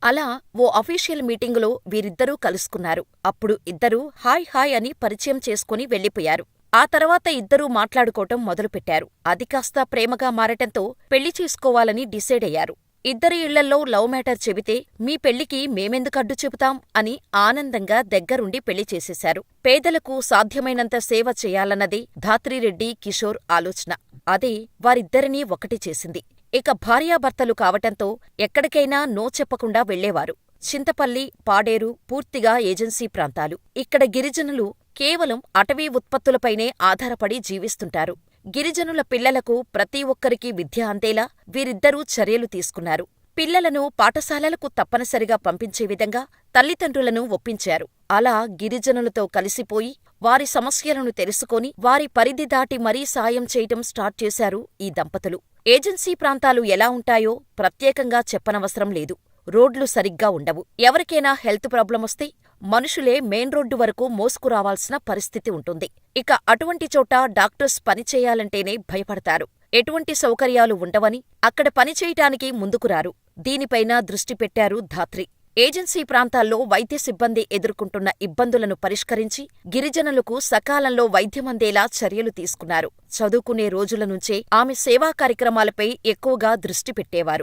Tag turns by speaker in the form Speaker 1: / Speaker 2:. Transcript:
Speaker 1: అలా ఓ అఫీషియల్ మీటింగులో వీరిద్దరూ కలుసుకున్నారు. అప్పుడు ఇద్దరూ హాయ్ హాయ్ అని పరిచయం చేసుకుని వెళ్ళిపోయారు. ఆ తర్వాత ఇద్దరూ మాట్లాడుకోవటం మొదలుపెట్టారు. అది కాస్త ప్రేమగా మారటంతో పెళ్లి చేసుకోవాలని డిసైడయ్యారు. ఇద్దరి ఇళ్లల్లో లవ్ మ్యాటర్ చెబితే మీ పెళ్లికి మేమెందుకడ్డు చెబుతాం అని ఆనందంగా దగ్గరుండి పెళ్లి చేసేశారు. పేదలకు సాధ్యమైనంత సేవ చేయాలన్నదే ధాత్రిరెడ్డి, కిషోర్ ఆలోచన. అదే వారిద్దరినీ ఒకటి చేసింది. ఇక భార్యాభర్తలు కావటంతో ఎక్కడికైనా నో చెప్పకుండా వెళ్లేవారు. చింతపల్లి, పాడేరు పూర్తిగా ఏజెన్సీ ప్రాంతాలు. ఇక్కడ గిరిజనులు కేవలం అటవీ ఉత్పత్తులపైనే ఆధారపడి జీవిస్తుంటారు. గిరిజనుల పిల్లలకు ప్రతి ఒక్కరికీ విద్య అందేలా వీరిద్దరూ చర్యలు తీసుకున్నారు. పిల్లలను పాఠశాలలకు తప్పనిసరిగా పంపించే విధంగా తల్లిదండ్రులను ఒప్పించారు. అలా గిరిజనులతో కలిసిపోయి వారి సమస్యలను తెలుసుకొని వారి పరిధి దాటి మరీ సాయం చేయటం స్టార్ట్ చేశారు ఈ దంపతులు. ఏజెన్సీ ప్రాంతాలు ఎలా ఉంటాయో ప్రత్యేకంగా చెప్పనవసరం లేదు. రోడ్లు సరిగ్గా ఉండవు. ఎవరికైనా హెల్త్ ప్రాబ్లమొస్తే మనుషులే మెయిన్ రోడ్డు వరకు మోసుకురావాల్సిన పరిస్థితి ఉంటుంది. ఇక అటువంటి చోట డాక్టర్స్ పనిచేయాలంటేనే భయపడతారు. ఎటువంటి సౌకర్యాలు ఉండవని అక్కడ పనిచేయటానికి ముందుకురారు. దీనిపైన దృష్టి పెట్టారు ధాత్రి. ఏజెన్సీ ప్రాంతాల్లో వైద్య సిబ్బంది ఎదుర్కొంటున్న ఇబ్బందులను పరిష్కరించి గిరిజనులకు సకాలంలో వైద్యమందేలా చర్యలు తీసుకున్నారు. చదువుకునే రోజుల నుంచే ఆమె సేవా కార్యక్రమాలపై ఎక్కువగా దృష్టి పెట్టేవారు.